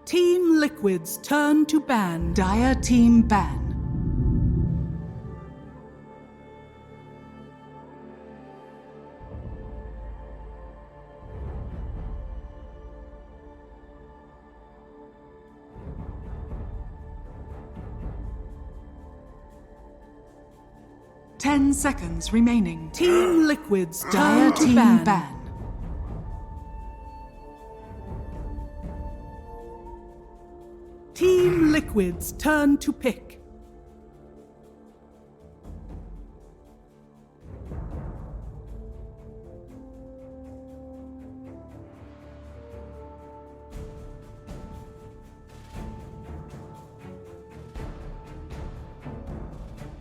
Team Liquid's turn to ban. Dire team ban. Ten seconds remaining. Team Liquid's Dire team ban. Team Liquid's turn to pick.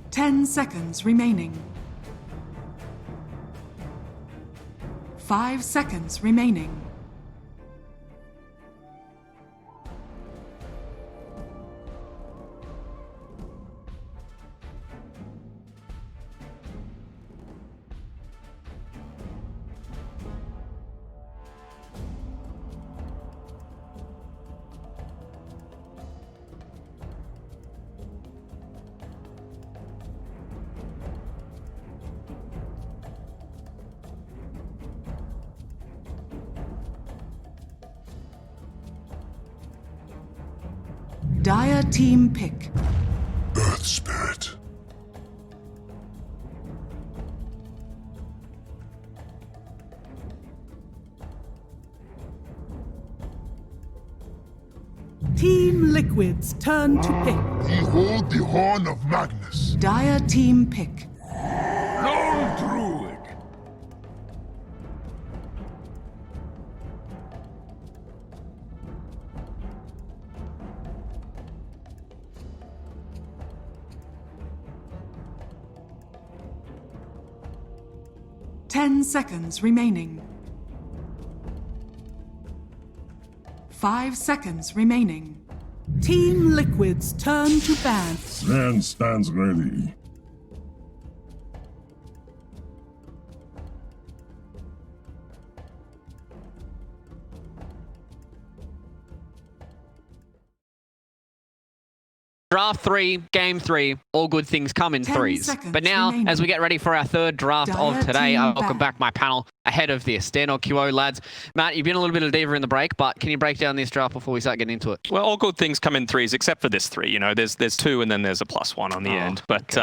Ten seconds remaining. 5 seconds remaining. Dire team pick. Earth Spirit. Team Liquid's turn to pick. Behold the Horn of Magnus. Dire team pick. Lone Druid. 10 seconds remaining. 5 seconds remaining. Team Liquid's turn to ban. Sand stands ready. Draft 3, Game 3, all good things come in 10 threes. seconds But now, remaining. as we get ready for our third draft Dire of today, team I welcome back. back my panel ahead of this. Dan or QO, lads. Matt, you've been a little bit of a diva in the break, but can you break down this draft before we start getting into it? Well, all good things come in threes, except for this three. You know, there's two, and then there's a +1 on the end. But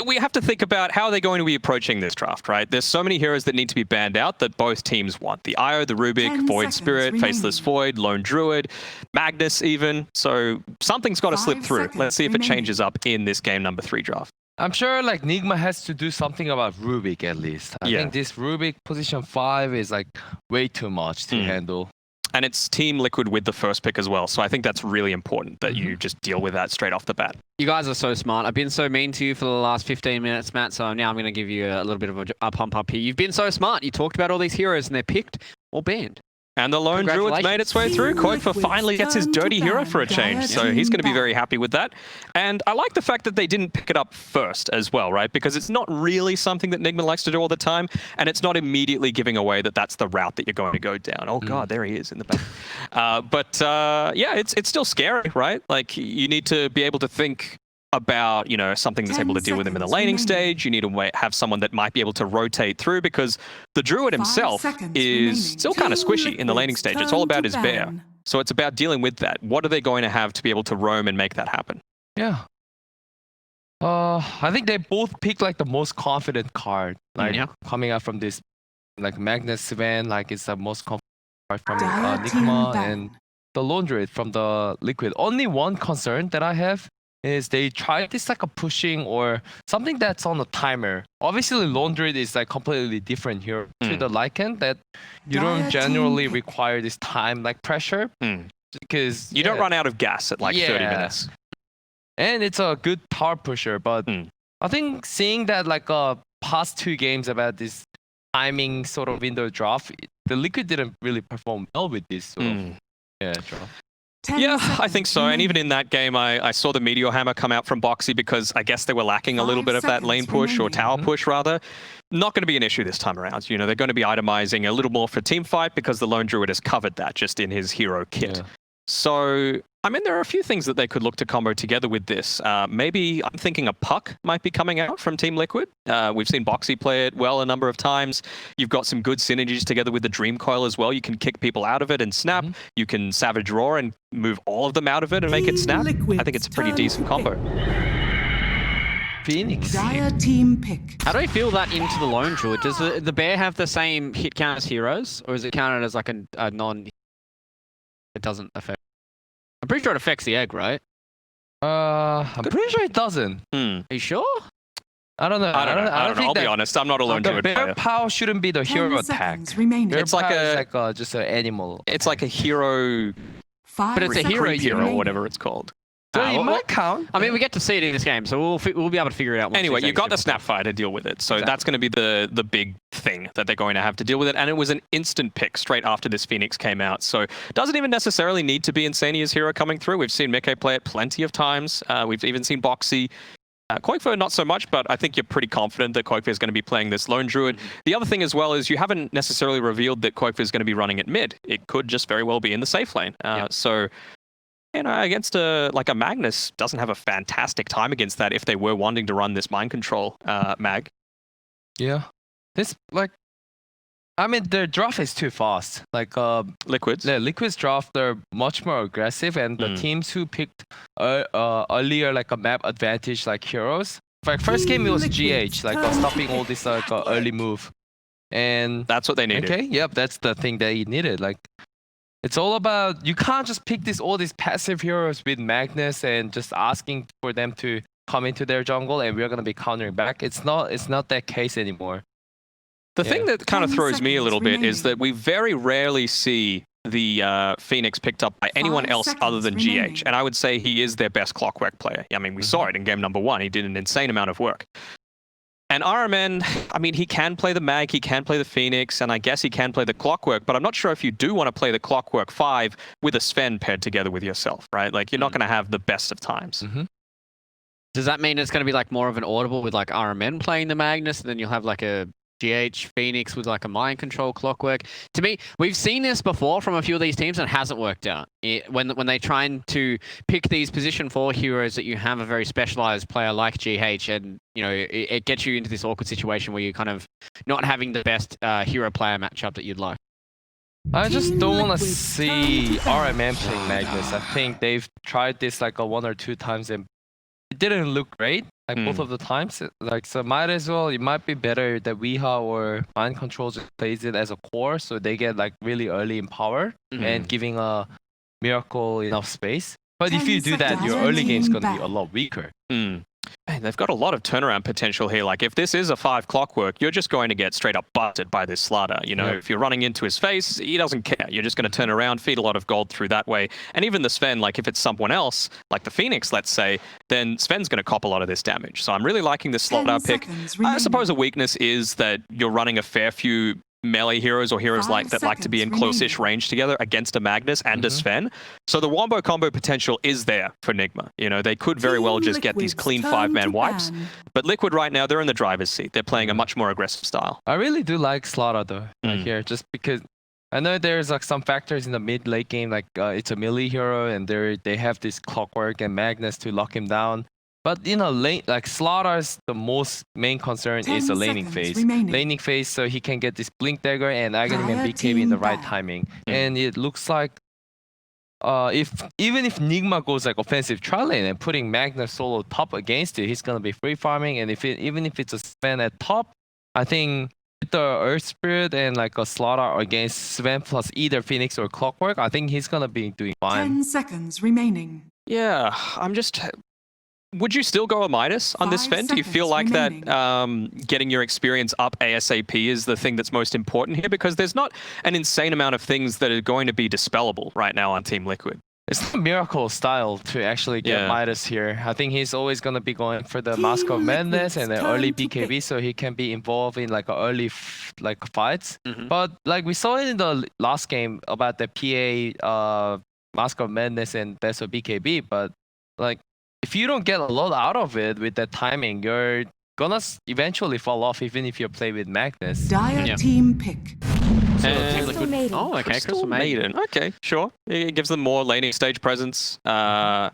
we have to think about how they're going to be approaching this draft, right? There's so many heroes that need to be banned out that both teams want. The Io, the 10 Rubik, Void seconds Spirit, remaining. Faceless Void, Lone Druid, Magnus even. So something's got to 5 slip through. seconds Let's see if it remaining. changes up in this game number 3 draft. I'm sure like Nigma has to do something about Rubik at least. I think this Rubik position 5 is like way too much to handle. And it's Team Liquid with the first pick as well. So I think that's really important that you just deal with that straight off the bat. You guys are so smart. I've been so mean to you for the last 15 minutes, Matt, so now I'm going to give you a little bit of a pump up here. You've been so smart. You talked about all these heroes and they're picked or banned. And the Lone Druid's made its way through. Koifa finally gets his dirty hero for a change, so he's going to be very happy with that. And I like the fact that they didn't pick it up first as well, right? Because it's not really something that Nigma likes to do all the time, and it's not immediately giving away that that's the route that you're going to go down. Oh god, there he is in the back. Yeah, it's still scary, right? Like, you need to be able to think about, you know, something that's 10 able to deal with him in the seconds laning remaining. stage. You need to have someone that might be able to rotate through, because the Druid 5 himself seconds is remaining. still kind of Team squishy in the laning Liquid's stage. It's all turn about to his bear. ban. So it's about dealing with that. What are they going to have to be able to roam and make that happen? Yeah. I think they both picked like the most confident card. Like coming out from this like Magnus event, like it's the most confident card from Dire team Nigma ban. and the Lone Druid from the Liquid. Only one concern that I have is they tried this like a pushing or something that's on a timer. Obviously, Lone Druid is like completely different here to the Lycan, that you Dire don't generally team pick. require this time like pressure because You don't run out of gas at like 30 minutes. and it's a good tower pusher. But I think seeing that like past 2 games about this timing sort of window draft, the Liquid didn't really perform well with this sort of draft. 10 Yeah, I seconds think so. And remaining. even in that game, I saw the Meteor Hammer come out from Boxy because I guess they were lacking a little 5 bit of that lane seconds push or remaining. tower push, rather. Not going to be an issue this time around. You know, they're going to be itemizing a little more for team fight because the Lone Druid has covered that just in his hero kit. So, I mean, there are a few things that they could look to combo together with this. Maybe I'm thinking a puck might be coming out from Team Liquid. We've seen Boxy play it well a number of times. You've got some good synergies together with the Dream Coil as well. You can kick people out of it and snap. You can Savage Roar and move all of them out of it and make it snap. I think it's a pretty decent combo. Phoenix. Dire team pick. How do I feel that into the Lone Druid? Does the bear have the same hit count as heroes, or is it counted as like a non? It doesn't affect. I'm pretty sure it affects the egg, right? I'm pretty sure it doesn't. Are you sure? I don't know. I don't know. I'll be honest. I'm not a Lone The Druid bear player. power shouldn't be the 10 hero attack. seconds remaining. Bear It's like power is a- like just an animal. It's like a hero, 5 But it's a seconds hero creep hero, remaining. or whatever it's called. So Ah, it well, might count. I mean, we get to see it in this game, so we'll be able to figure it out. Once Anyway, these you got the eggs Snapfire to deal with it, so Exactly. that's going to be the big thing that they're going to have to deal with it. And it was an instant pick straight after this Phoenix came out, so doesn't even necessarily need to be Insania's hero coming through. We've seen Mickey play it plenty of times. We've even seen Boxy. Koikfer, not so much, but I think you're pretty confident that Koikfer is going to be playing this Lone Druid. The other thing as well is you haven't necessarily revealed that Koikfer is going to be running at mid. It could just very well be in the safe lane. So, you know, against a Magnus, doesn't have a fantastic time against that if they were wanting to run this mind control mag. Yeah. This I mean, their draft is too fast. Liquids. The Liquid's draft, they're much more aggressive, and the teams who picked earlier like a map advantage like heroes. Like first game it was GH, stopping all this early move, and That's what they needed. okay, yep, that's the thing that he needed. Like, it's all about, you can't just pick all these passive heroes with Magnus and just asking for them to come into their jungle and we're gonna be countering back. It's not that case anymore. The thing that kind of 10 throws me a little bit is seconds that we very rarely see the Phoenix picked up by anyone 5 else other than seconds remaining. GH. And I would say he is their best Clockwork player. I mean, we saw it in game number 1. He did an insane amount of work. And RMN, I mean, he can play the Mag, he can play the Phoenix, and I guess he can play the Clockwork, but I'm not sure if you do want to play the Clockwork 5 with a Sven paired together with yourself, right? Like, you're not going to have the best of times. Does that mean it's going to be like more of an audible with like RMN playing the Magnus, and then you'll have like a GH Phoenix with like a mind control Clockwork? To me, we've seen this before from a few of these teams and it hasn't worked out. When they trying to pick these position 4 heroes that you have a very specialized player like GH, and you know it gets you into this awkward situation where you're kind of not having the best hero player matchup that you'd like. I just Team don't want to Liquid, see turn to RMN playing Magnus. I think they've tried this like 1 or 2 times and it didn't look great. Like both of the times. So might as well, it might be better that Weeha or Mind Control just plays it as a core so they get like really early in power and giving a Miracle enough space. But if 10 you do that, seconds your early game's going to be remaining a lot weaker. Man, they've got a lot of turnaround potential here. Like, if this is a 5 Clockwork, you're just going to get straight up busted by this Slaughter. You know, if you're running into his face, he doesn't care. You're just going to turn around, feed a lot of gold through that way. And even the Sven, like, if it's someone else, like the Phoenix, let's say, then Sven's going to cop a lot of this damage. So I'm really liking this Slaughter pick. seconds I remaining. suppose a weakness is that you're running a fair few melee heroes or heroes 5 like that like to be in seconds close-ish remaining. range together against a Magnus and a Sven. So the Wombo combo potential is there for Nigma. You know, they could very well just get these Liquid's clean turn 5-man to wipes. ban. But Liquid right now, they're in the driver's seat. They're playing a much more aggressive style. I really do like Slaughter though, here, just because I know there's like some factors in the mid late game, like it's a melee hero and they have this Clockwork and Magnus to lock him down. But you know, like Slaughter's the most main concern 10 is the laning seconds phase. remaining. Laning phase, so he can get this Blink Dagger and Aghanim and Dire BKB in the team right back. timing. And it looks like even if Nigma goes like offensive tri lane and putting Magnus solo top against it, he's gonna be free farming. And even if it's a Sven at top, I think with the Earth Spirit and like a Slaughter against Sven plus either Phoenix or Clockwork, I think he's gonna be doing fine. 10 seconds remaining. Yeah, I'm just... Would you still go a Midas on this 5 Sven? Do you feel seconds like remaining. that getting your experience up ASAP is the thing that's most important here? Because there's not an insane amount of things that are going to be dispellable right now on Team Liquid. It's the Miracle style to actually get Yeah. Midas here. I think he's always going to be going for the Team Mask of Madness and Liquid's the early turn to BKB pick. so he can be involved in like a early fights. But like we saw it in the last game about the PA Mask of Madness and Best of BKB, but like if you don't get a lot out of it with that timing, you're gonna eventually fall off even if you play with Magnus. Dire Yeah. team pick. And Maiden. Oh, okay, Crystal Maiden. Okay, sure. It gives them more laning stage presence. I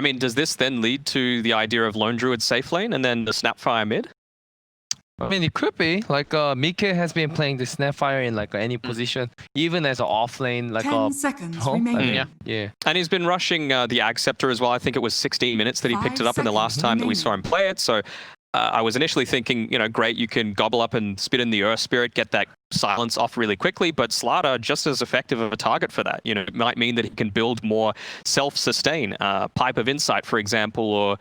mean, does this then lead to the idea of Lone Druid safe lane and then the Snapfire mid? I mean, it could be. Like, Mike has been playing the Snapfire in like any position, even as an off lane, like 10 seconds remaining. Yeah. And he's been rushing the Ag Scepter as well. I think it was 16 minutes that he picked it up in the last time that we saw him play it. So I was initially thinking, you know, great, you can gobble up and spit in the Earth Spirit, get that silence off really quickly, but Slardar just as effective of a target for that. You know, it might mean that he can build more self-sustain. Pipe of Insight, for example, or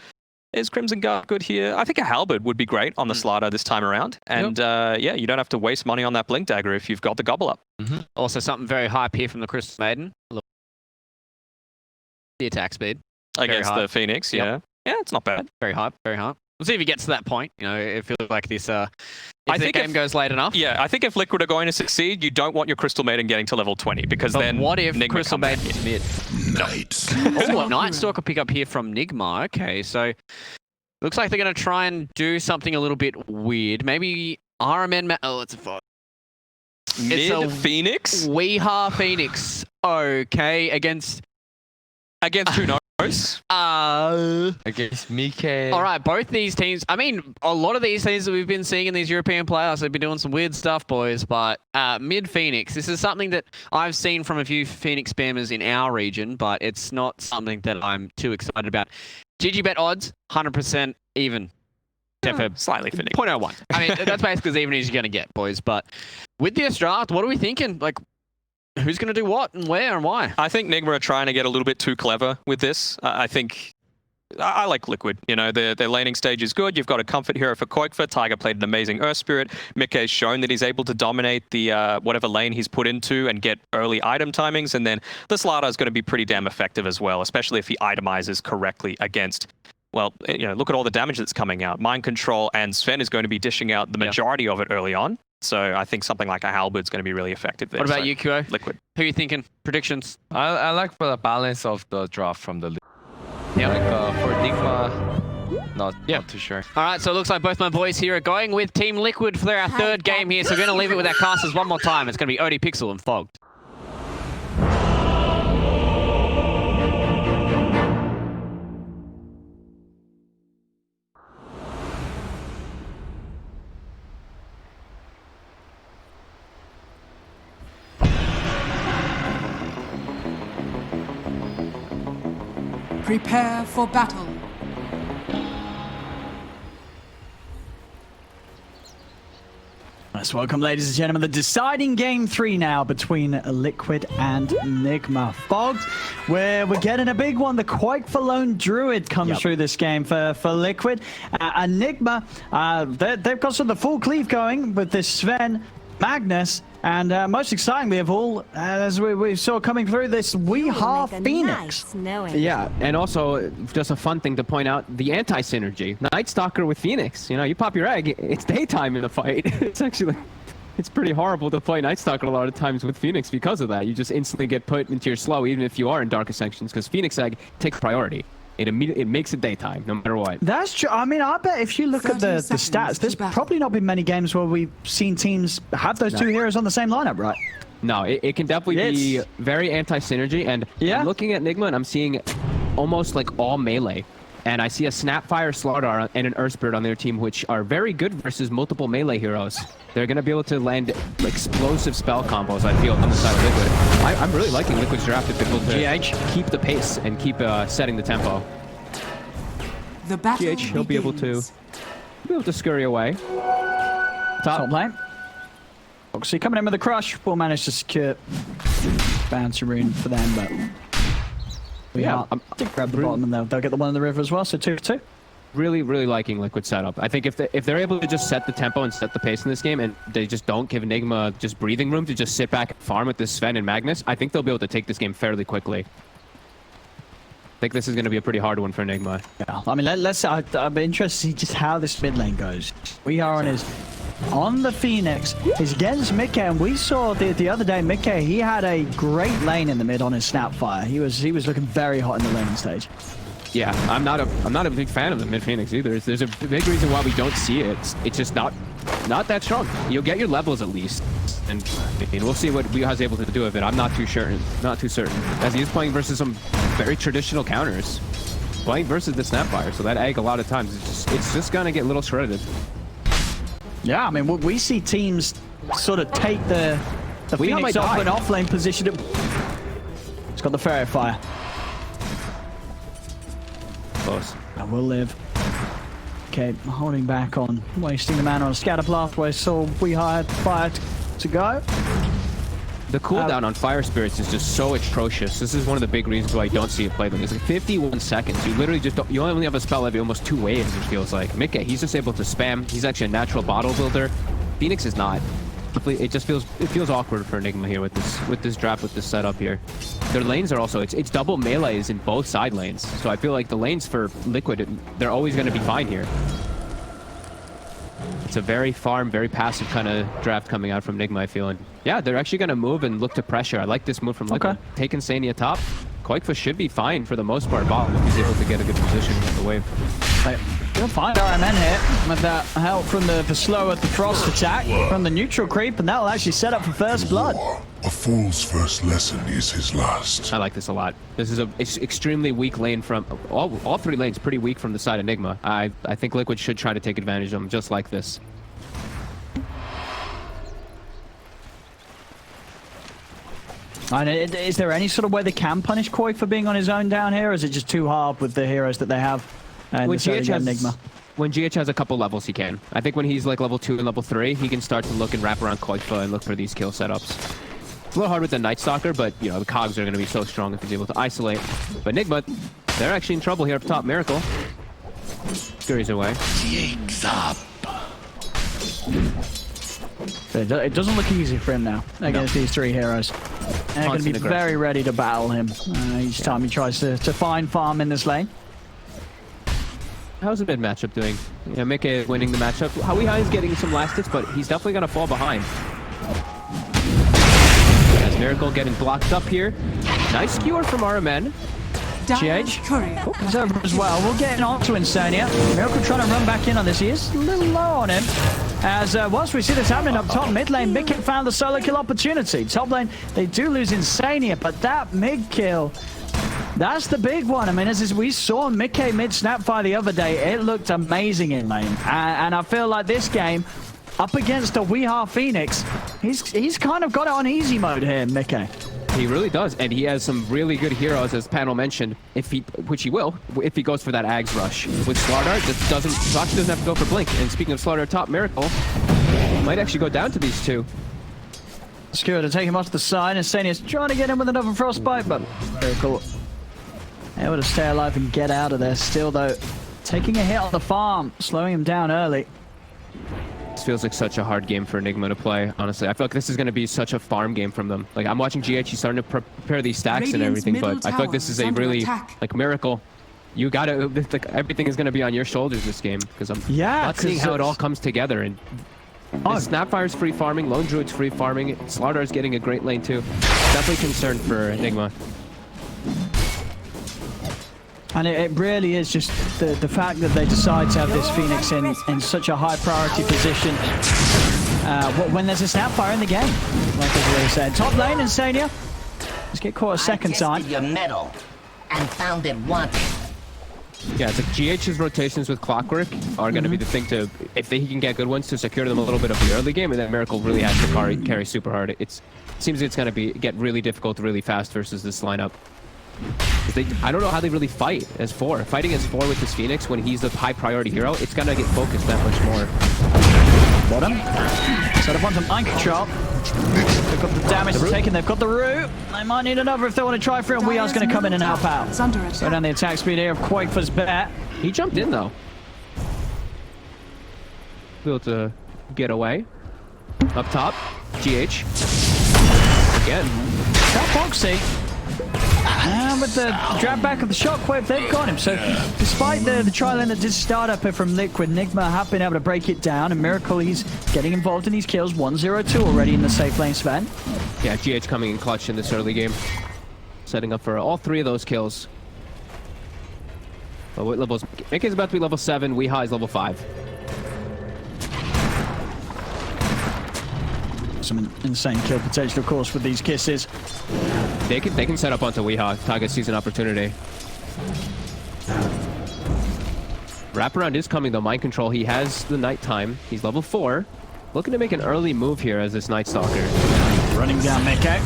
is Crimson Guard good here? I think a Halberd would be great on the Slardar this time around. And yeah, you don't have to waste money on that Blink Dagger if you've got the gobble up. Also, something very hype here from the Crystal Maiden. Look, the attack speed. Against the Phoenix, yeah. Yeah, it's not bad. Very hype, very hype. We'll see if he gets to that point. You know, it feels like this. If I the think game goes late enough. Yeah, I think if Liquid are going to succeed, you don't want your Crystal Maiden getting to level 20 because But then what if Nigma Crystal come back Maiden in. is mid? Night. Oh, a Night Stalker pick up here from Nigma. Okay, so looks like they're going to try and do something a little bit weird. Maybe RMN. Oh, it's a fight. Mid Phoenix? Weeha Phoenix. Okay, against Who knows? Against Mike. All right, both these teams. I mean, a lot of these teams that we've been seeing in these European playoffs, they've been doing some weird stuff, boys. But mid Phoenix, this is something that I've seen from a few Phoenix spammers in our region, but it's not something that I'm too excited about. GG bet odds, 100% even. Except for Slightly finicky. 0.01. I mean, that's basically as even as you're going to get, boys. But with this draft, what are we thinking? Like, who's going to do what and where and why? I think Nigma are trying to get a little bit too clever with this. I think I like Liquid. You know, their laning stage is good. You've got a comfort hero for Koikfa. Tiger played an amazing Earth Spirit. Mikkei's shown that he's able to dominate the whatever lane he's put into and get early item timings. And then the Slardar is going to be pretty damn effective as well, especially if he itemizes correctly against. Well, you know, look at all the damage that's coming out. Mind Control and Sven is going to be dishing out the majority of it early on. So I think something like a Halberd's going to be really effective there. What about you, QO? Liquid. Who are you thinking? Predictions? I like for the balance of the draft from the league. Yeah. Like for Nigma, not too sure. All right, so it looks like both my boys here are going with Team Liquid for our third game here. So we're going to leave it with our casters one more time. It's going to be OD Pixel and Fogged. Prepare for battle. Let's welcome, ladies and gentlemen, the deciding game 3 now between Liquid and Nigma. Fogged, where we're getting a big one. The Quake for Lone Druid comes through this game for Liquid. And Nigma, they've got sort of the full cleave going with this Sven, Magnus, and most excitingly of all, as we saw coming through, this Weeha Phoenix. Yeah, and also just a fun thing to point out, the anti-synergy. Night Stalker with Phoenix. You know, you pop your egg, it's daytime in the fight. It's actually, it's pretty horrible to play Night Stalker a lot of times with Phoenix because of that. You just instantly get put into your slow, even if you are in darker sections, because Phoenix egg takes priority. It makes it daytime, no matter what. That's true. I mean, I bet if you look at the stats, there's probably not been many games where we've seen teams have those two heroes on the same lineup, right? No, it can definitely be very anti-synergy. And I'm looking at Nigma, and I'm seeing almost like all melee. And I see a Snapfire Slardar and an Earth Spirit on their team, which are very good versus multiple melee heroes. They're going to be able to land explosive spell combos, I feel, on the side of Liquid. I'm really liking Liquid's draft if they're able to keep the pace and keep setting the tempo. The battle GH, he'll be able to scurry away. Top lane. Obviously coming in with a crush, will manage to secure bounce rune for them, but I think grab the bottom and they'll get the one in the river as well, so 2 for 2. Really, really liking Liquid setup. I think if they're able to just set the tempo and set the pace in this game, and they just don't give Nigma just breathing room to just sit back and farm with this Sven and Magnus, I think they'll be able to take this game fairly quickly. I think this is going to be a pretty hard one for Nigma. Yeah, I mean, I'm interested to see just how this mid lane goes. We are on the Phoenix. He's against Mikke, and we saw the other day, Mikke, he had a great lane in the mid on his Snapfire. He was looking very hot in the laning stage. Yeah, I'm not a big fan of the mid Phoenix either. There's a big reason why we don't see it. It's just not that strong. You'll get your levels at least, and we'll see what Weeha's able to do with it. I'm not too certain, as he is playing versus some very traditional counters, playing versus the Snapfire. So that egg a lot of times it's just gonna get a little shredded. Yeah, I mean we see teams sort of take the Phoenix off an offlane position. It's got the Fairy Fire. Close. I will live. Okay, holding back on wasting the mana on a scatter blast where so Weeha had fire to go. The cooldown on Fire Spirits is just so atrocious. This is one of the big reasons why I don't see it played. It's like 51 seconds. You literally just you only have a spell every almost 2 waves, it feels like. Mickey, he's just able to spam. He's actually a natural bottle builder. Phoenix is not. It just feels awkward for Nigma here with this draft, with this setup here. Their lanes are also it's double melees in both side lanes, so I feel like the lanes for Liquid, they're always going to be fine here. It's a very farm, very passive kind of draft coming out from Nigma, I feel. And yeah, they're actually going to move and look to pressure. I like this move from Liquid. Okay. Taking Sania top. Koikfa should be fine for the most part bottom if he's able to get a good position with the wave. You'll find RMN here with that help from the slow at the frost attack from the neutral creep, and that'll actually set up for first blood. A fool's first lesson is his last. I like this a lot. This is it's extremely weak lane from all 3 lanes, pretty weak from the side of Nigma. I think Liquid should try to take advantage of them just like this. And is there any sort of way they can punish Koi for being on his own down here, or is it just too hard with the heroes that they have? And When GH has a couple levels, he can. I think when he's like level 2 and level 3, he can start to look and wrap around Koikfa and look for these kill setups. It's a little hard with the Night Stalker, but you know the cogs are going to be so strong if he's able to isolate. But Nigma, they're actually in trouble here up top. Miracle scurries away. Jigs up. It doesn't look easy for him now against these 3 heroes. They're going to be very ready to battle him each time he tries to find farm in this lane. How's the mid matchup doing? Yeah, Mickey is winning the matchup. Weeha is getting some last hits, but he's definitely going to fall behind. As Miracle getting blocked up here. Nice skewer from RMN. GH comes over as well. We'll get on to Insania. Miracle trying to run back in on this. He is a little low on him. As once we see this happening up top, mid lane, Mickey found the solo kill opportunity. Top lane, they do lose Insania, but that mid kill, that's the big one. I mean, as we saw Mickey mid Snapfire the other day, it looked amazing in lane. And I feel like this game, up against a Weeha Phoenix, he's kind of got it on easy mode here, Mickey. He really does, and he has some really good heroes, as panel mentioned, which he will, if he goes for that Ags rush. With Slardar, Fox doesn't have to go for Blink. And speaking of Slardar top, Miracle might actually go down to these 2. Skewer to take him off to the side, and Sania's trying to get him with another Frostbite, but Miracle able to stay alive and get out of there. Still, though, taking a hit on the farm, slowing him down early. This feels like such a hard game for Nigma to play, honestly. I feel like this is going to be such a farm game from them. Like, I'm watching GH, he's starting to prepare these stacks and everything, but I feel like this is a really, like, Miracle. You gotta, like, everything is going to be on your shoulders this game, because I'm not seeing how it all comes together. And Snapfire's free farming, Lone Druid's free farming, Slardar's getting a great lane too. Definitely concerned for Nigma. And it really is just the fact that they decide to have this Phoenix in such a high priority position when there's a Snapfire in the game. Like I really said. Top lane, Insania. Let's get caught a second time. Your metal and found it wanting. Yeah, it's like GH's rotations with Clockwork are going to be the thing to, if he can get good ones, to secure them a little bit of the early game, and then Miracle really has to carry super hard. It seems it's going to get really difficult really fast versus this lineup. I don't know how they really fight as 4. Fighting as 4 with this Phoenix when he's the high priority hero, it's gonna get focused that much more. Bottom. Set up onto mind control. They've got the damage taken, they've got the root. They might need another if they want to try for it. Weeha's going to come in and help out. Slow down the attack speed here of Koikfa's bet. He jumped in though. Able to get away. Up top, GH. Again. That Foxy. And with the drag back of the shockwave, they've got him. So despite the trial that did start up here from Liquid, Nigma have been able to break it down. And Miracle, he's getting involved in these kills. 1-0-2 already in the safe lane, Sven. Yeah, GH coming in clutch in this early game. Setting up for all 3 of those kills. But what levels? Mickey's about to be level 7. Weeha is level 5. Some insane kill potential, of course, with these kisses. They can set up onto Weeha. Tiger sees an opportunity. Wraparound is coming though. Mind control. He has the nighttime. He's level 4. Looking to make an early move here as this Night Stalker. Running down Mickey.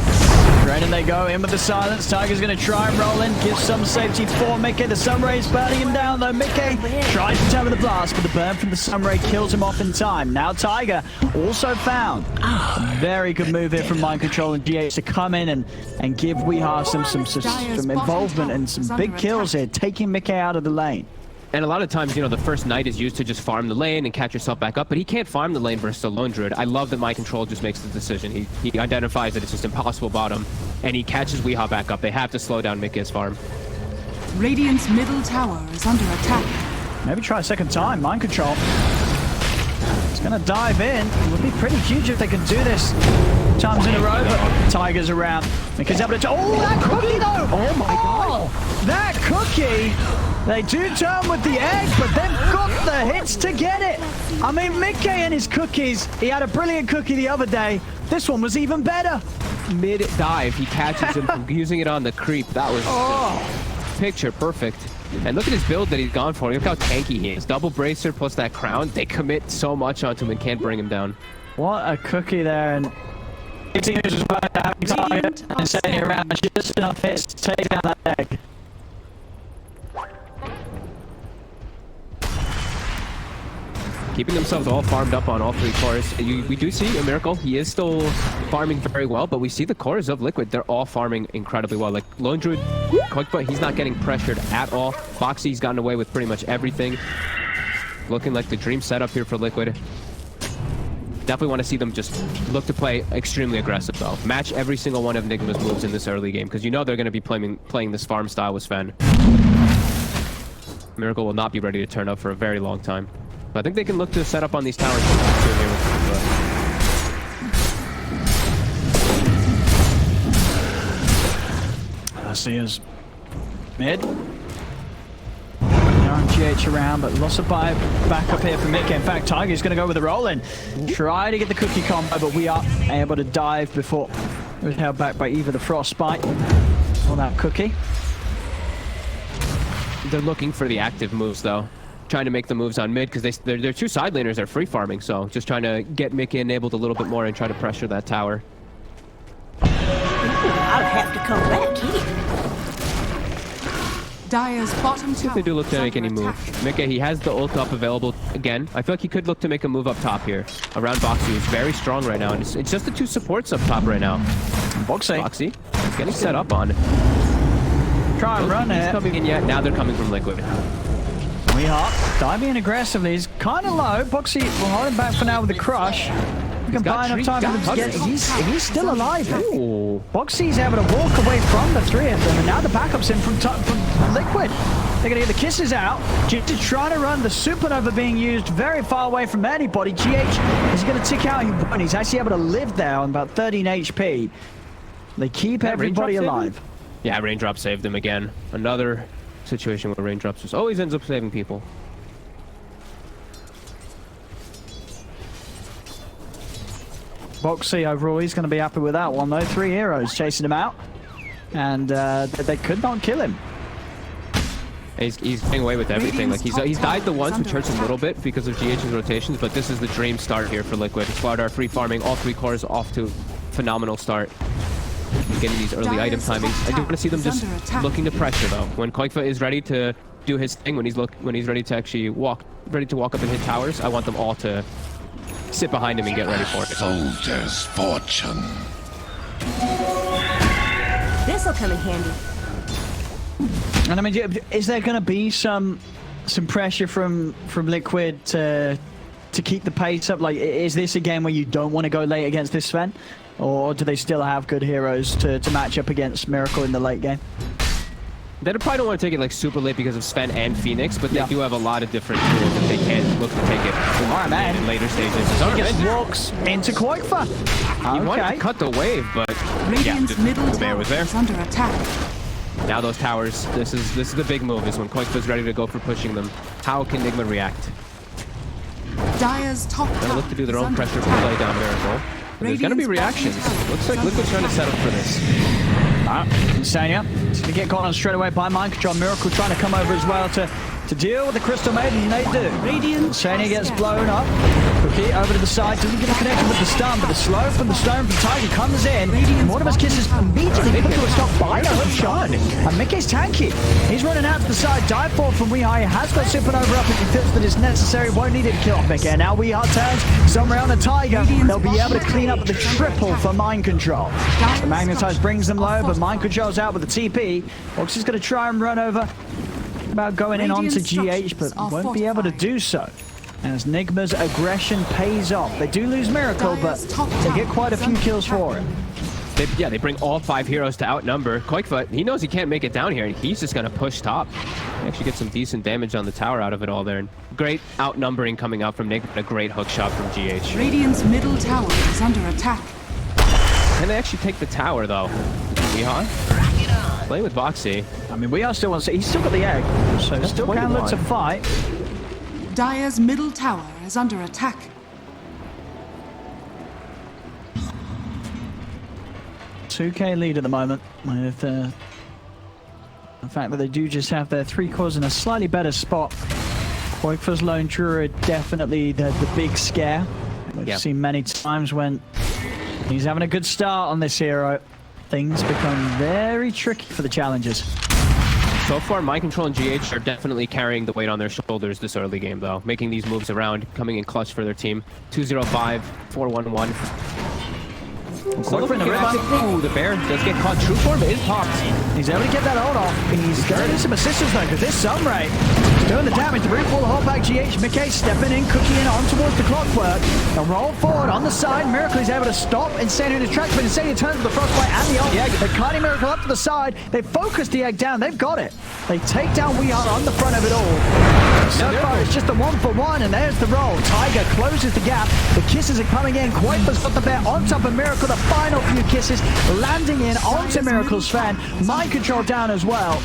Right, and they go in with the silence. Tiger's going to try and roll in, give some safety for Mickey. The Sunray is burning him down though. Mickey tries to turn with the blast, but the burn from the Sunray kills him off in time. Now Tiger also found a very good move here from Mind Control and GH to come in and give Weeha some involvement and some big kills here, taking Mickey out of the lane. And a lot of times, you know, the first Knight is used to just farm the lane and catch yourself back up, but he can't farm the lane versus a lone druid. I love that Mind Control just makes the decision. He identifies that it's just impossible bottom, and he catches Weeha back up. They have to slow down Mickey's farm. Radiant's middle tower is under attack. Maybe try a second time. Mind Control. It's going to dive in. It would be pretty huge if they could do this times in a row, but Tiger's around. Mickey's able to... Oh, that cookie though! Oh my god! That cookie! They do turn with the egg, but they've got the hits to get it. I mean, Mickey and his cookies, he had a brilliant cookie the other day. This one was even better. Mid-dive, he catches him from using it on the creep. That was picture perfect. And look at his build that he's gone for. Look how tanky he is. Double bracer plus that crown. They commit so much onto him and can't bring him down. What a cookie there. And and setting around just enough hits to take down that egg. Keeping themselves all farmed up on all 3 cores. We do see a miracle. He is still farming very well, but we see the cores of Liquid. They're all farming incredibly well. Like Lone Druid, Quickfoot, he's not getting pressured at all. Boxy's gotten away with pretty much everything. Looking like the dream setup here for Liquid. Definitely want to see them just look to play extremely aggressive though. Match every single one of Nigma's moves in this early game because you know they're going to be playing this farm style with Sven. Miracle will not be ready to turn up for a very long time. I think they can look to set up on these towers. I see us mid. GH around, but lots of buy back up here for Mickey. In fact, Tiger's going to go with the roll-in. Try to get the cookie combo, but we are able to dive before it was held back by either the Frostbite or that cookie. They're looking for the active moves, though. Trying to make the moves on mid, because they're 2 side laners. They're free farming, so just trying to get Mickey enabled a little bit more and try to pressure that tower. I'll have to come back here. Dire's bottom tower. If they do look to make any move. Mickey, he has the ult up available again. I feel like he could look to make a move up top here. Around Boxy, who's very strong right now. And it's just the 2 supports up top right now. Boxy getting set up on. Try and run it. Coming in yet. Now they're coming from Liquid. Weeha diving in aggressively. He's kind of low. Boxy will hold him back for now with the crush. We can buy enough time for him to get... He's still alive. Ooh. Boxy's able to walk away from the 3 of them, and now the backup's in from Liquid. They're going to get the kisses out. GH trying to run. The Supernova being used very far away from anybody. GH is going to tick out. He's actually able to live there on about 13 HP. They keep everybody alive. Yeah, Raindrop saved them again. Another situation where Raindrops just always ends up saving people. Boxy overall, he's going to be happy with that one though. 3 heroes chasing him out, and they could not kill him. He's getting away with everything. Like he's died the once, which hurts a little bit because of GH's rotations, but this is the dream start here for Liquid. Slardar free farming, all 3 cores off to a phenomenal start. Getting these early item timings. I do want to see them just looking to pressure though. When Koikfa is ready to do his thing, when he's ready to actually walk up and hit towers, I want them all to sit behind him and get ready for it. Soldier's fortune. This'll come in handy. And I mean, is there going to be some pressure from Liquid to keep the pace up? Like, is this a game where you don't want to go late against this Sven? Or do they still have good heroes to match up against Miracle in the late game? They probably don't want to take it like super late because of Sven and Phoenix, but they do have a lot of different tools that they can look to take it in later stages. He just walks into Koikfa. He wanted to cut the wave, but Radiant's middle tower was there. is under attack. Now those towers, this is the big move, is when Koikfa's ready to go for pushing them. How can Nigma react? Dire's top They'll tower look to do their is own under pressure attack. play down Miracle. There's going to be reactions. Looks like Liquid's trying to set up for this. Insania, it's going to get caught on straight away by Mind Control. Miracle trying to come over as well to deal with the Crystal Maiden, and they do. Insania gets blown up. Cookie over to the side, doesn't get a connection with the stun, but the slow from the stone from Tiger comes in. Mortimer's Kisses immediately put to a stop by a hook shot. And Mickey's tanky. He's running out to the side. Dive forward from Weehai. Has got Supernova up if he feels that it's necessary. Won't need it to kill off Mickey. And now Weehai turns somewhere on the Tiger. They'll be able to clean up the triple for Mind Control. The Magnetize brings them low, but Mind Control's out with the TP. Fox is going to try and run over. About going in onto GH, but won't be able to do so. As Nigma's aggression pays off. They do lose Miracle, but they get quite a few kills for it. They bring all 5 heroes to outnumber. Koikfa, he knows he can't make it down here, and he's just going to push top. He actually gets some decent damage on the tower out of it all there. And great outnumbering coming out from Nigma. A great hook shot from GH. Radiant's middle tower is under attack. Can they actually take the tower, though? Weehai? Playing with Boxy. I mean, Weehai still wants to... He's still got the egg, so still can look to fight. Dire's middle tower is under attack. $2K lead at the moment with the fact that they do just have their 3 cores in a slightly better spot. Koikfa's Lone Druid definitely the big scare. We've seen many times when he's having a good start on this hero, things become very tricky for the challengers. So far, Mind Control and GH are definitely carrying the weight on their shoulders this early game, though. Making these moves around, coming in clutch for their team. 2-0-5, 4-1-1. Ooh, the bear does get caught. True form is popped. He's able to get that hold off. He's going to need some assistance though, because this Sunray is doing the damage. The root will hold back GH. Mickey stepping in, Cookie in on towards the clockwork. They'll roll forward on the side. Miracle is able to stop Insania in his tracks, but Insania turns with the frostbite and the ult. They're kiting Miracle up to the side. They focus the egg down. They've got it. They take down Weehai on the front of it all. So far, it's just a 1-for-1, and there's the roll. Tiger closes the gap. The kisses are coming in. Koikfa's got the bear on top of Miracle. The final few kisses landing in onto Miracle's fan. Mind Control down as well.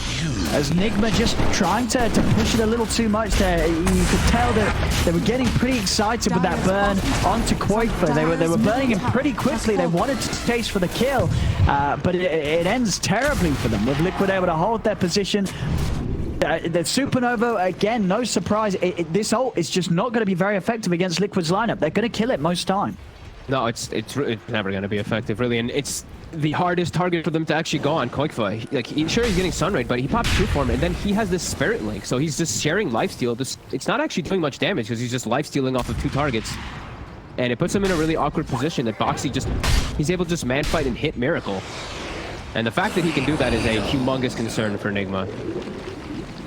As Nigma just trying to push it a little too much there. You could tell that they were getting pretty excited with that burn onto Koikfa. They were burning him pretty quickly. They wanted to chase for the kill, but it ends terribly for them, with Liquid able to hold their position. The Supernova, again, no surprise. This ult is just not going to be very effective against Liquid's lineup. They're going to kill it most time. No, it's never going to be effective, really. And it's the hardest target for them to actually go on, Koikfa. Like, sure, he's getting Sunraid, but he pops True Form, and then he has this Spirit Link. So he's just sharing lifesteal. It's not actually doing much damage, because he's just lifestealing off of 2 targets. And it puts him in a really awkward position that Boxy he's able to just man-fight and hit Miracle. And the fact that he can do that is a humongous concern for Nigma.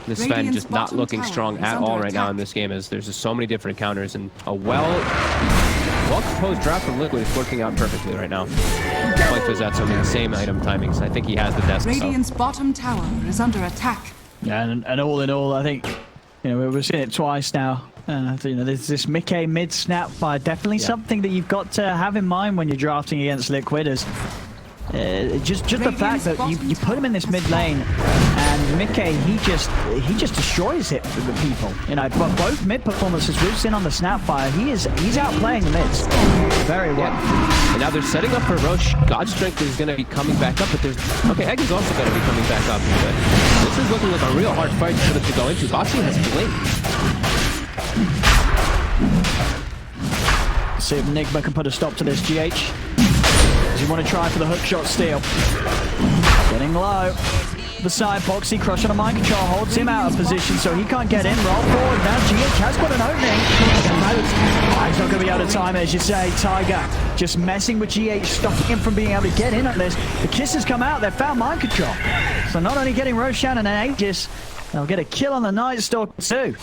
This Sven just not looking strong at all right now in this game, as there's just so many different counters, and a well-composed draft from Liquid is working out perfectly right now. Koikfa's at some insane item timings. I think he has the desk. Radiant's bottom tower is under attack. Yeah, and all in all, I think we've seen it twice now. There's this Mickey mid snap fire, definitely something that you've got to have in mind when you're drafting against Liquid. As just the fact that you put him in this mid lane, and Mickey he just destroys it for the people. But both mid performances we've seen on the Snapfire, he's outplaying the mids very well. And now they're setting up for Roche. God Strength is going to be coming back up, but Egg is also going to be coming back up. But this is looking like a real hard fight for them to go into. Boxy has Blink. See if Nigma can put a stop to this. GH. Does he want to try for the hook shot steal? Getting low. The side, Boxy crushing on Mind Control, holds him out of position so he can't get in. Roll forward, now GH has got an opening. He's not going to be able to time it, as you say. Tiger just messing with GH, stopping him from being able to get in on this. The kisses come out, they've found Mind Control. So not only getting Roshan and Aegis, they'll get a kill on the Night Stalker too.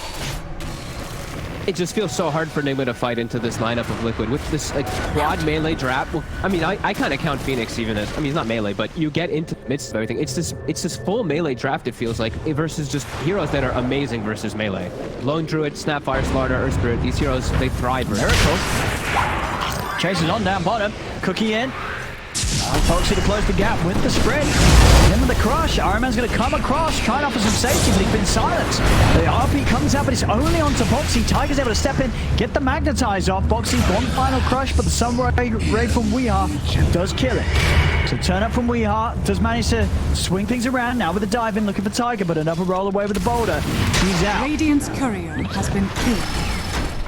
It just feels so hard for Nigma to fight into this lineup of Liquid with this quad melee draft. Well, I mean, I kind of count Phoenix even as, he's not melee, but you get into the midst of everything. It's this full melee draft, it feels like, versus just heroes that are amazing versus melee. Lone Druid, Snapfire, Slaughter, Earth Spirit, these heroes, they thrive. Miracle chases on down bottom. Cookie in. Foxy to close the gap with the sprint. In with the crush. Iron Man's going to come across, try and offer some safety, but he's been silenced. The RP comes out, but it's only onto Boxy. Tiger's able to step in, get the magnetize off. Boxy, one final crush, but the Sunray Ray from Weehaw does kill it. So turn up from Weehaw, does manage to swing things around. Now with the dive in, looking for Tiger, but another roll away with the boulder. He's out. Radiant's courier has been killed.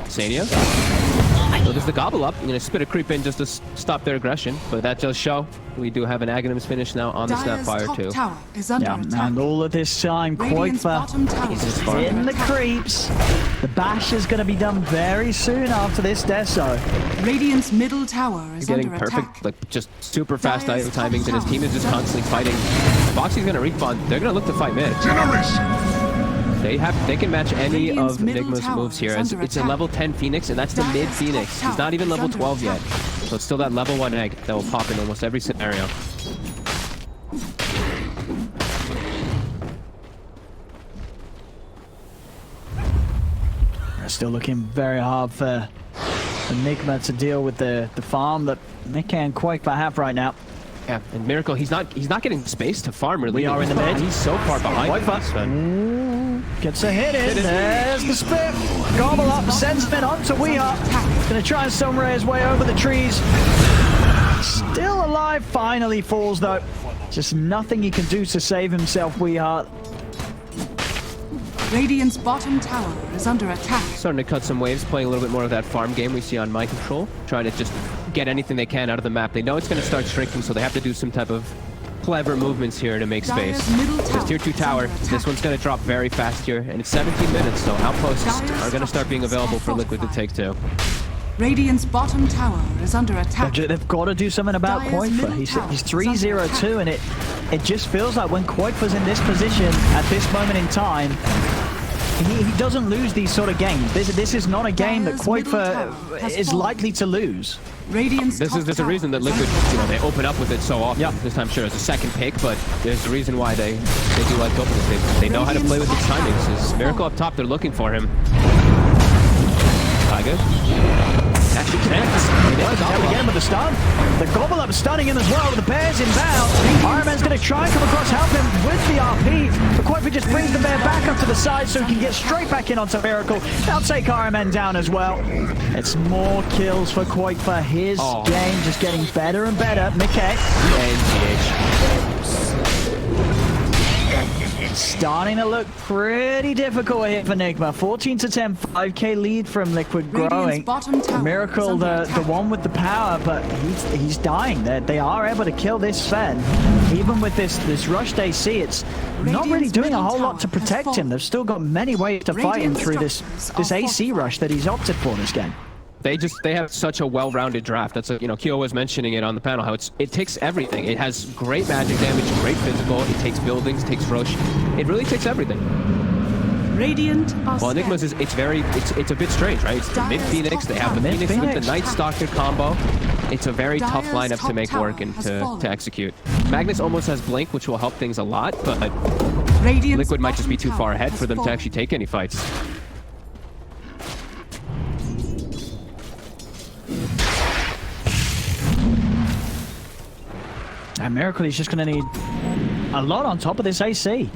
Sania. So there's the gobble up. I'm going to spit a creep in just to stop their aggression, but that does show. We do have an Aghanims finish now on the Snapfire too. Tower is under attack. And all of this time, Koifa is in the creeps. The bash is going to be done very soon after this Deso. Radiant's middle tower is getting under perfect, attack. like just super fast IO Dire's timings, and his top team is just tower constantly fighting. Boxy's going to respawn. They're going to look to fight mid. They can match any Radiant's of middle Nigma's tower moves here. is It's under a attack. level 10 Phoenix, and that's the Dire's mid top Phoenix. tower He's not even is level under 12 yet. attack. So it's still that level 1 egg that will pop in almost every scenario. They're still looking very hard for Nigma to deal with the farm that Nick and Koifa have right now. Yeah, and Miracle, he's not getting space to farm really. We are in the mid. He's so far behind. Gets a hit in. There's the spit. Gobble up, sends it onto Weehaw. Gonna try and sunray his way over the trees. Still alive, finally falls though. Just nothing he can do to save himself, Weehaw. Radiant's bottom tower is under attack. Starting to cut some waves, playing a little bit more of that farm game we see on Mind Control. Trying to just get anything they can out of the map. They know it's going to start shrinking, so they have to do some type of clever movements here to make space. Dire's middle This tower tier 2 is tower, under attack. this one's going to drop very fast here, and it's 17 minutes, so outposts are going to start being available for Liquid to take too. Radiant's bottom tower is under attack. They've got to do something about Dire's Koifa. middle He's tower is 3-0-2, and it just feels like when Koifa's in this position at this moment in time, he doesn't lose these sort of games. This is not a game that Dire's middle tower Koifa has is fallen. likely to lose. Radiant's There's top a reason that tower is Liquid, under you know, attack. they open up with it so often. Yeah. This time, sure, as a second pick, but there's a reason why they do like open it. They know how to play with these timings. There's Miracle up top, they're looking for him. Tiger. Actually connects. Now we get him with the stun. The gobble up stunning him as well. The bear's inbound. Iron Man's going to try and come across, help him with the RP. But Koifa just brings the bear back up to the side so he can get straight back in onto Miracle. They'll take Iron Man down as well. It's more kills for Koifa. His game just getting better and better. Mickey. Starting to look pretty difficult here for Nigma. 14-10, 5k lead from Liquid growing. Radiant's bottom tower Miracle, is under the attack. one with the power, but he's dying. They are able to kill this Sven. Even with this rushed AC, it's not really Radiant's doing a middle whole lot to tower has protect him. fallen. They've still got many ways to fight him Radiant through this structures are AC fortified. rush that he's opted for this game. They have such a well-rounded draft. That's Kyo was mentioning it on the panel, how it takes everything. It has great magic damage, great physical. It takes buildings, takes Roche. It really takes everything. Radiant are Well, Enigma's scanning. it's a bit strange, right? It's the mid Phoenix. They have the Mid Phoenix with Phoenix. the Night Stalker combo. It's a very tough Dire's lineup to top make work tower and has to fallen. execute. Magnus almost has Blink, which will help things a lot, but Radiant's Liquid might just be bottom too far tower ahead has for them to fallen. actually take any fights. And Miracle is just going to need a lot on top of this AC.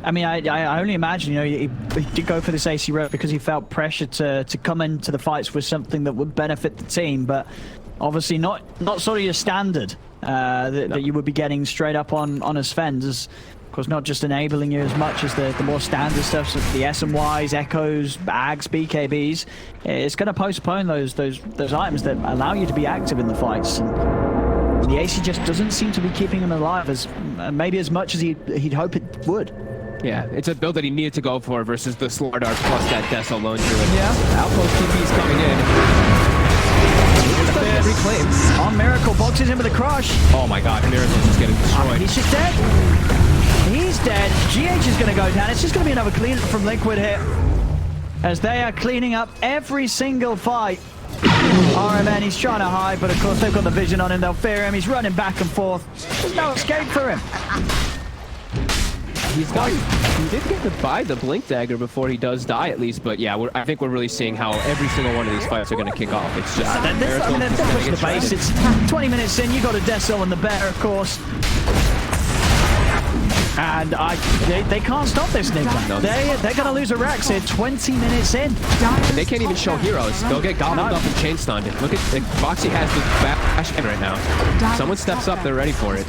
I mean, I only imagine, he did go for this AC rep because he felt pressure to come into the fights with something that would benefit the team, but obviously not sort of your standard that you would be getting straight up on a Sven. Of course, not just enabling you as much as the more standard stuff, so the SMYs, Echoes, Bags, BKBs. It's going to postpone those items that allow you to be active in the fights. And the AC just doesn't seem to be keeping him alive maybe as much as he'd hope it would. Yeah, it's a build that he needed to go for versus the Slardar plus that Deso lone druid. Yeah. Outpost TP's coming in. Here's the reclaim. On Miracle, boxes him with a crush. Oh my god, Miracle's just getting destroyed. He's just dead. He's dead. GH is going to go down. It's just going to be another cleanup from Liquid here, as they are cleaning up every single fight. RMN, he's trying to hide, but of course they've got the vision on him. They'll fear him. He's running back and forth. There's no escape for him. he did get to buy the Blink Dagger before he does die at least, but yeah, I think we're really seeing how every single one of these fights are going to kick off. It's just they're pushing the base. It's 20 minutes in, you got a Deso on the better, of course. And they can't stop this, Nigma. No, they're going to lose a Rax here 20 minutes in. And they can't even show heroes. They'll get gobbled up and chain stunned. Look at Boxy has the bash right now. Someone steps up, they're ready for it.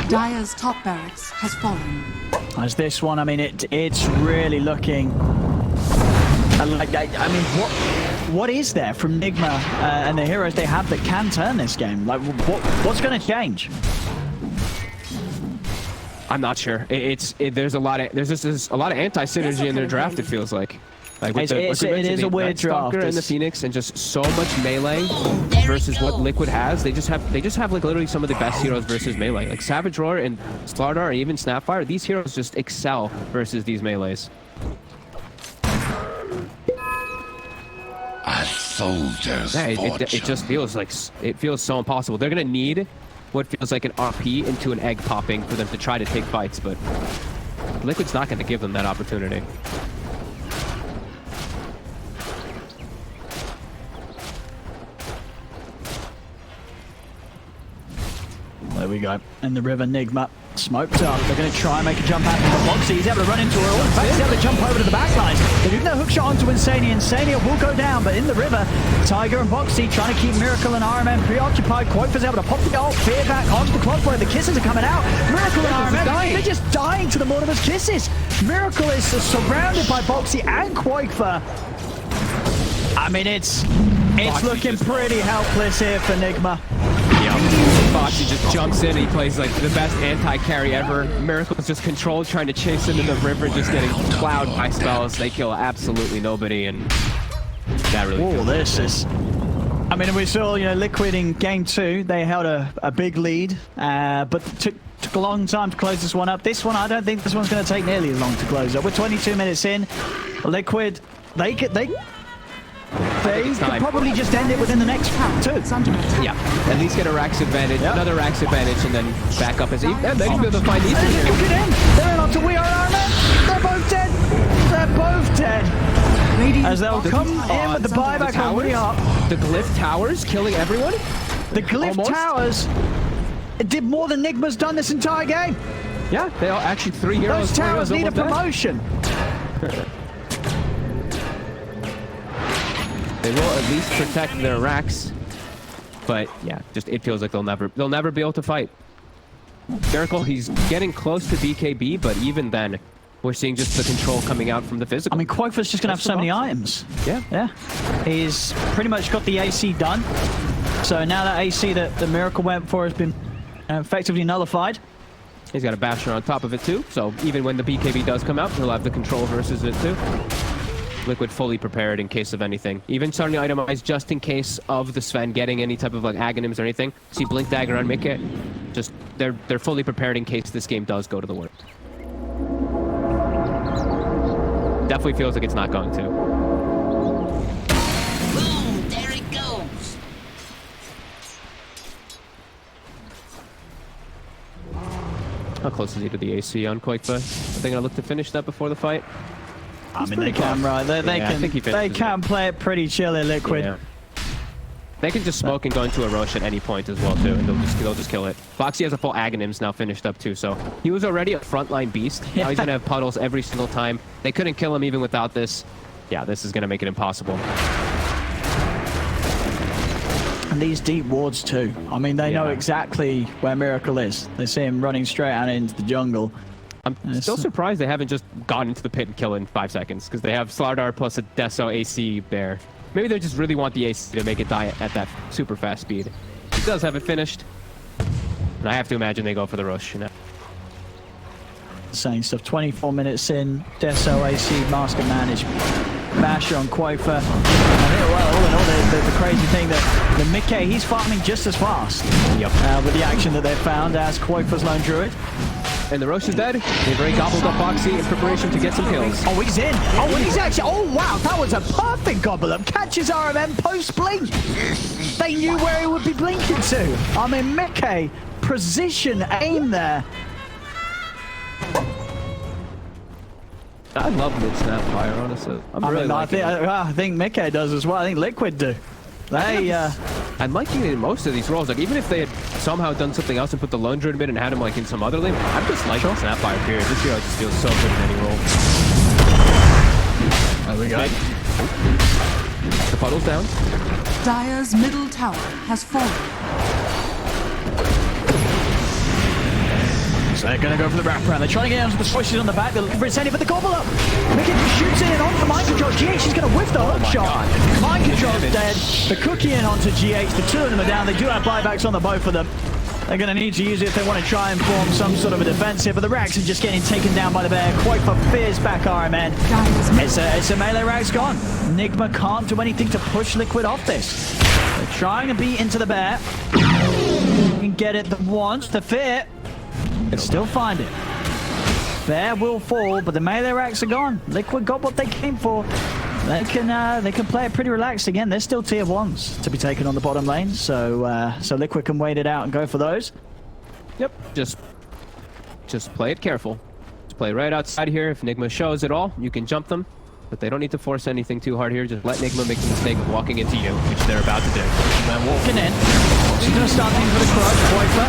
Dire's top barracks has fallen. As this one, I mean, it's really looking like, I mean, what is there from Nigma and the heroes they have that can turn this game? Like, what's going to change? I'm not sure. There's just a lot of anti-synergy in their draft. It feels like. Like with it is a weird draft. And the Phoenix, and just so much melee versus what Liquid has. They just have like literally some of the best heroes versus melee. Like Savage Roar and Slardar and even Snapfire. These heroes just excel versus these melees. A soldier's fortune. It just feels like it feels so impossible. They're gonna need what feels like an RP into an egg popping for them to try to take fights, but Liquid's not gonna give them that opportunity. There we go. In the river, Nigma smoked up. They're going to try and make a jump out from Boxy. He's able to run into her. In fact, he's able to jump over to the backlines. They do no hook shot onto Insania. Insania will go down, but in the river, Tiger and Boxy trying to keep Miracle and RMM preoccupied. Quoifer's able to pop the ult, fear back onto the clockwork. The kisses are coming out. Miracle and RMM, they're just dying to the Mortimer's kisses. Miracle is surrounded by Boxy and Quoifer. I mean, it's looking pretty helpless here for Nigma. Boxy just jumps in and he plays like the best anti-carry ever. Miracle's just controlled, trying to chase him in the river, just getting plowed by spells. They kill absolutely nobody, and that really feels this is... I mean, we saw, Liquid in game 2, they held a big lead, but took a long time to close this one up. This one, I don't think this one's going to take nearly as long to close up. We're 22 minutes in. Liquid, they could probably just end it within the next 2. Yeah, at least get a Rax advantage, another Rax advantage, and then back up as they can be able to find these two. They're in onto We Are RMM. They're both dead. They're both dead. As they'll come in with the buyback on We Are. The Glyph Towers killing everyone? The Glyph Towers did more than Nigma's done this entire game. Yeah, they all actually 3 heroes. Those towers need a promotion. They will at least protect their Rax, but yeah, just it feels like they'll never be able to fight. Miracle, he's getting close to BKB, but even then, we're seeing just the control coming out from the physical. I mean, Quoifer's just gonna have so many items. Yeah. He's pretty much got the AC done. So now that AC that the Miracle went for has been effectively nullified. He's got a Basher on top of it too, so even when the BKB does come out, he'll have the control versus it too. Liquid fully prepared in case of anything. Even starting to itemize just in case of the Sven getting any type of like Aghanims or anything. See Blink Dagger on Mickey. Just they're fully prepared in case this game does go to the worst. Definitely feels like it's not going to. Boom! There it goes. How close is he to the AC on Quoifer? Are they gonna look to finish that before the fight? I mean, they can, right? They can play it pretty chilly, Liquid. Yeah. They can just smoke and go into a Roche at any point as well too, and they'll just kill it. Boxy has a full Aghanims now finished up too, so he was already a frontline beast. Now he's gonna have puddles every single time. They couldn't kill him even without this. Yeah, this is gonna make it impossible. And these deep wards too. I mean, they know exactly where Miracle is. They see him running straight out into the jungle. I'm still surprised they haven't just gone into the pit and killed in 5 seconds, because they have Slardar plus a Deso AC there. Maybe they just really want the AC to make it die at that super fast speed. He does have it finished. And I have to imagine they go for the rush now. Same stuff. 24 minutes in. Deso AC Master managed. Basher on Quoifer. Well, all in all, the crazy thing that the Mickey, he's farming just as fast. Yep. With the action that they found as Quoifer's lone druid. And the Roche is dead. They've already gobbled up Boxy in preparation to get some kills. Oh, he's in. Oh, he's actually... Oh, wow. That was a perfect gobble up. Catches RMM post-blink. They knew where he would be blinking to. I mean, Mickey, precision aim there. I love mid Snapfire, honestly. I think Mickey does as well. I think Liquid do. They, I'm liking it in most of these roles. Like, even if they had somehow done something else and put the lone druid mid and had him like in some other lane, I'm just liking Snapfire period. This hero just feels so good in any role. There we go. The puddle's down. Dire's middle tower has fallen. So they're going to go for the wraparound. They're trying to get onto the swishes on the back. They're looking for incentive for the gobble up. Mickey just shoots in on for mind control. GH is going to whiff the hook shot. Mind control's dead. The cookie in onto GH. The two of them are down. They do have buybacks on the both of them. They're going to need to use it if they want to try and form some sort of a defense here. But the Rags are just getting taken down by the bear. Quite for fears back RMN. It's a melee Rags gone. Nigma can't do anything to push Liquid off this. They're trying to beat into the bear. And get it the once. The fear. They still find it. Bear will fall, but the melee racks are gone. Liquid got what they came for. They can play it pretty relaxed again. They're still tier 1s to be taken on the bottom lane, so Liquid can wait it out and go for those. Yep, just play it careful. Just play right outside here. If Nigma shows at all, you can jump them, but they don't need to force anything too hard here. Just let Nigma make the mistake of walking into you, which they're about to do. They're walking in. He's going to start things with a crush. Quaker.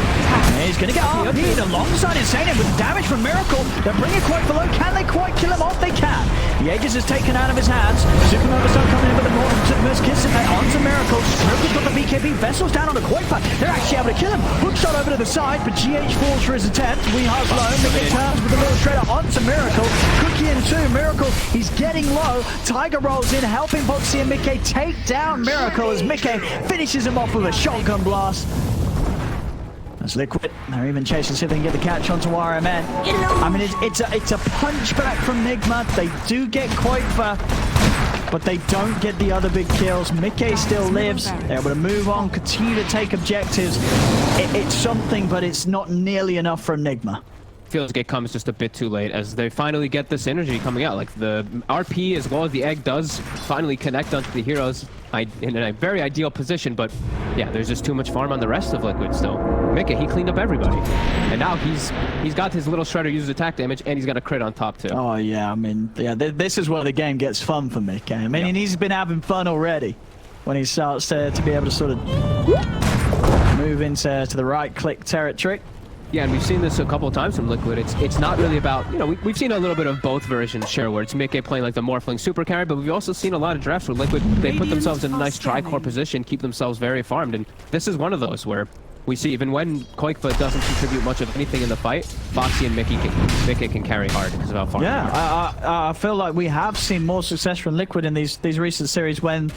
He's going to get RP'd alongside Insane with damage from Miracle. They're bringing Quaker low. Can they quite kill him off? They can. The Aegis is taken out of his hands. Supernova's not coming in with the Mortimer's Kiss onto Miracle. Miracle's got the BKB. Vessel's down on the Quaker. They're actually able to kill him. Hook shot over to the side, but GH falls for his attempt. Weehar's low. Mickey turns with a little shredder onto Miracle. Cookie in two. Miracle, he's getting low. Tiger rolls in, helping Boxy and Mickey take down Miracle as Mickey finishes him off with a shotgun blast. That's Liquid. They're even chasing to see if they can get the catch onto RMN. I mean, it's a punch back from Nigma. They do get Quaker, but they don't get the other big kills. Mickey still lives. They're able to move on, continue to take objectives. It's something, but it's not nearly enough from Nigma. Feels like it comes just a bit too late as they finally get this energy coming out. Like the RP as well as the egg does finally connect onto the heroes in a very ideal position, but yeah, there's just too much farm on the rest of Liquid still. Mickey, he cleaned up everybody. And now he's got his little shredder uses attack damage and he's got a crit on top too. Oh yeah, I mean, yeah, this is where the game gets fun for Mickey. I mean, he's been having fun already when he starts to be able to sort of move into the right click territory. Yeah, and we've seen this a couple of times from Liquid. It's not really about, you know, we've seen a little bit of both versions, sure, where it's Mickey playing like the Morphling super carry, but we've also seen a lot of drafts where Liquid, they put themselves in a nice tri-core position, keep themselves very farmed, and this is one of those where we see even when Koikfa doesn't contribute much of anything in the fight, Foxy and Mickey can carry hard because of how far. Yeah, I feel like we have seen more success from Liquid in these recent series when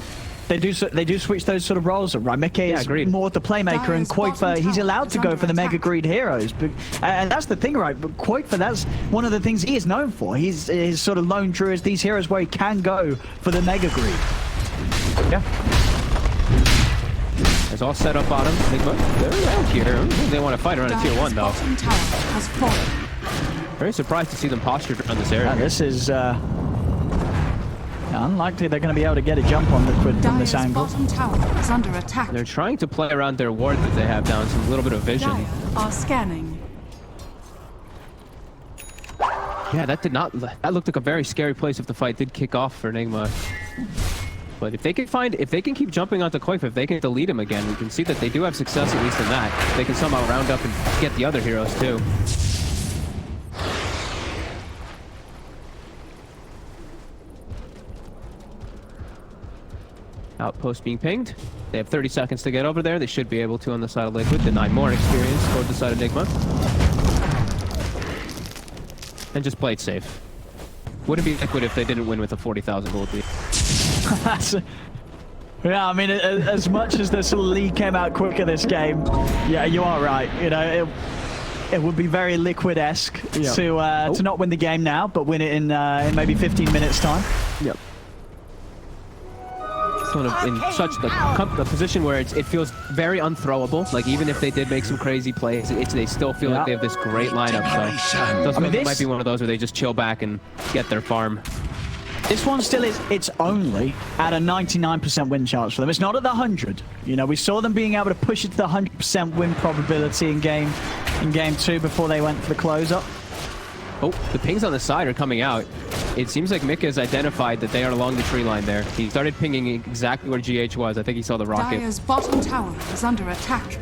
they do switch those sort of roles. Right, Mickey is more the playmaker, and Koikfa, he's allowed to go for the Mega Greed heroes. But, and that's the thing, right? But Koikfa, that's one of the things he is known for. He's his sort of lone druids, these heroes where he can go for the Mega Greed. Yeah. It's all set up on him. Nigma, they're around here. They want to fight around a tier 1 though. Very surprised to see them postured around this area. This is unlikely they're going to be able to get a jump on Liquid from this angle. Bottom tower is under attack. They're trying to play around their ward that they have down, some little bit of vision. Dire are scanning. Yeah, that looked like a very scary place if the fight did kick off for Nigma. But if they can keep jumping onto Koikfa, if they can delete him again, we can see that they do have success at least in that. They can somehow round up and get the other heroes too. Outpost being pinged. They have 30 seconds to get over there. They should be able to on the side of Liquid. Deny more experience toward the side of Nigma. And just play it safe. Wouldn't be Liquid if they didn't win with a 40,000 gold lead. Yeah, I mean, as much as this league came out quicker this game, yeah, you are right. You know, it would be very Liquid-esque to not win the game now, but win it in maybe 15 minutes time. Yep. Sort of in such the position where it feels very unthrowable. Like even if they did make some crazy plays, they still feel like they have this great lineup. So it might be one of those where they just chill back and get their farm. This one still is, it's only at a 99% win chance for them. It's not at the 100. You know, we saw them being able to push it to the 100% win probability in game 2 before they went for the close-up. Oh, the pings on the side are coming out. It seems like Mika has identified that they are along the tree line there. He started pinging exactly where GH was. I think he saw the rocket. Dire's bottom tower is under attack.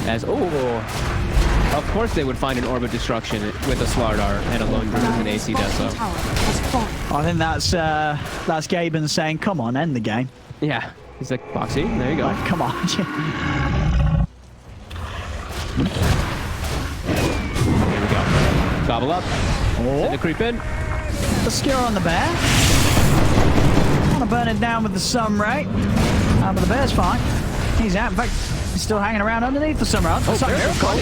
As, of course they would find an orb of destruction with a Slardar and a lone druid and an AC Deso. I think that's Gaben saying, come on, end the game. Yeah. He's like, Boxy, there you go. Like, come on. Here we go. Gobble up. Send a creep in. The skill on the bear. Want to burn it down with the Sunray. But the bear's fine. He's out. In fact, he's still hanging around underneath the Sunray. Miracle.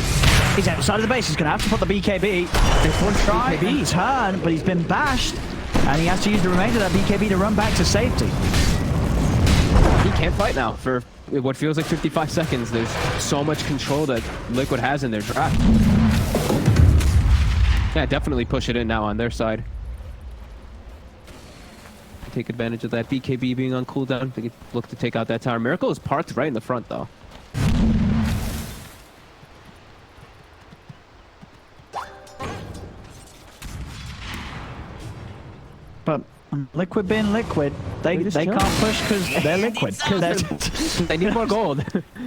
He's outside of the base. He's going to have to put the BKB. Before try and turn, but he's been bashed. And he has to use the remainder of that BKB to run back to safety. He can't fight now for what feels like 55 seconds. There's so much control that Liquid has in their draft. Yeah, definitely push it in now on their side. Take advantage of that BKB being on cooldown. They could look to take out that tower. Miracle is parked right in the front, though. But Liquid being Liquid, they can't push because they're Liquid. They need more gold.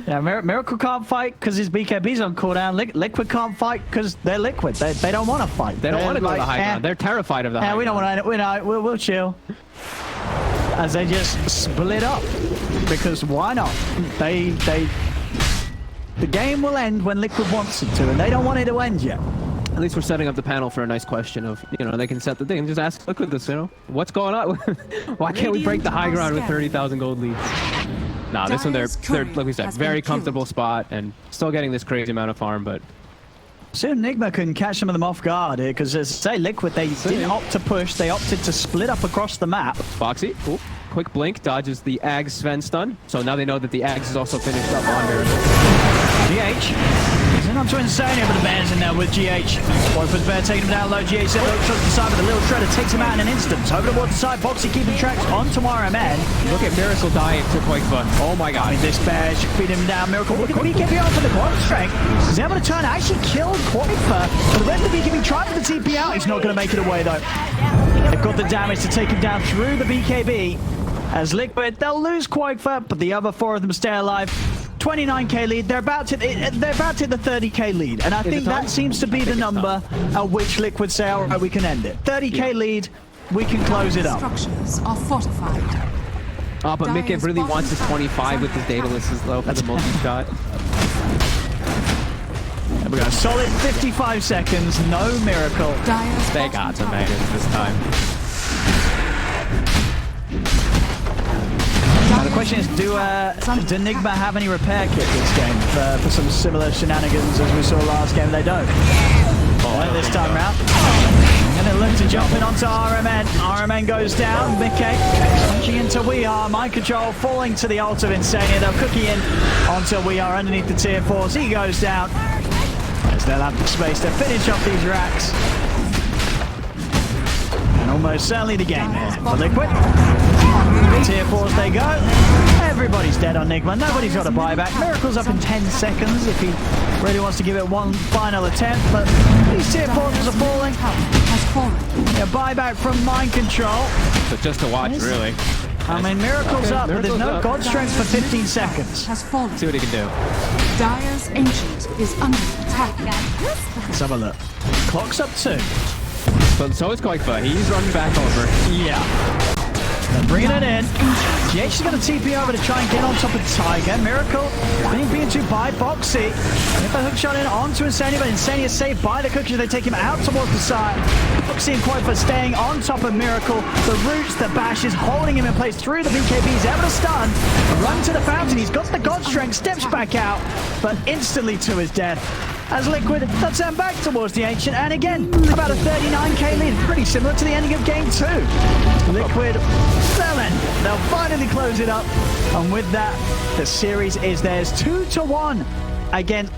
Yeah, Miracle can't fight because his BKB's on cooldown. Liquid can't fight because they're Liquid. They don't want to fight. They don't want to go to the high ground. They're terrified of the high ground. We don't want to. We'll chill. As they just split up. Because why not? The game will end when Liquid wants it to, and they don't want it to end yet. At least we're setting up the panel for a nice question of, they can set the thing and just ask Liquid this, what's going on? Why can't we break the high ground with 30,000 gold leads? Nah, this one, they're like we said, very comfortable spot and still getting this crazy amount of farm, but... Soon Nigma can catch some of them off guard here, because as I say, Liquid, they didn't opt to push, they opted to split up across the map. Foxy, quick blink, dodges the Ags Sven stun, so now they know that the Ags is also finished up on Miracle. GH. He's in onto Insania, but the bear's in there with GH. Wofer's bear taking him down low. GH set low to the side, but the little shredder takes him out in an instant. Over towards the side, Foxy keeping tracks onto RMN. Look at Miracle dying to Quake Fun. Oh my god. This bear should feed him down. Miracle with the BKB off for the quad strength. He's able to turn, actually killed Quakefer. But the rest of the BKB tried for the TP out. He's not going to make it away though. They've got the damage to take him down through the BKB. As Liquid, they'll lose Quakefer, but the other four of them stay alive. 29k lead. They're about to hit the 30k lead, and I think that seems to be the number at which Liquid say, all right, we can end it. 30k lead, we can close it up. Structures are fortified. Oh, but Mick really wants his 25 with his data list as low for the multi-shot. And we got a solid 55 seconds, no Miracle. They got the Magnus this time. Now the question is, do Nigma have any repair kit this game for some similar shenanigans as we saw last game? They don't. This time round. And they look to jump in onto RMN. RMN goes down. Mickey punching into We Are. Mind control falling to the ult of Insania. They'll cookie in onto We Are underneath the tier 4s. He goes down. As they'll have the space to finish off these racks. And almost certainly the game here for Liquid. Tier 4s they go. Everybody's dead on Nigma. Nobody's got a buyback. Miracle's up in 10 seconds if he really wants to give it one final attempt. But these tier 4s are falling. Yeah, buyback from Mind Control. So just to watch, really. I mean, Miracle's up, but there's no God Strength for 15 seconds. Has fallen. See what he can do. Dire's Ancient is under attack. Let's have a look. Clock's up 2. So is Quakefer. He's running back over. Yeah. They're bringing it in. GH is going to TP over to try and get on top of Tiger. Miracle being beaten to by Boxy. If a hook shot in onto Insania, but Insania is saved by the cookies. They take him out towards the side. Boxy and Quakefer staying on top of Miracle. The roots, the bash is holding him in place through the BKB. He's able to stun. Run to the fountain. He's got the God Strength. Steps back out, but instantly to his death. As Liquid, they'll turn back towards the Ancient, and again, about a 39k lead, pretty similar to the ending of Game 2. Liquid, they'll finally close it up, and with that, the series is theirs 2-1 against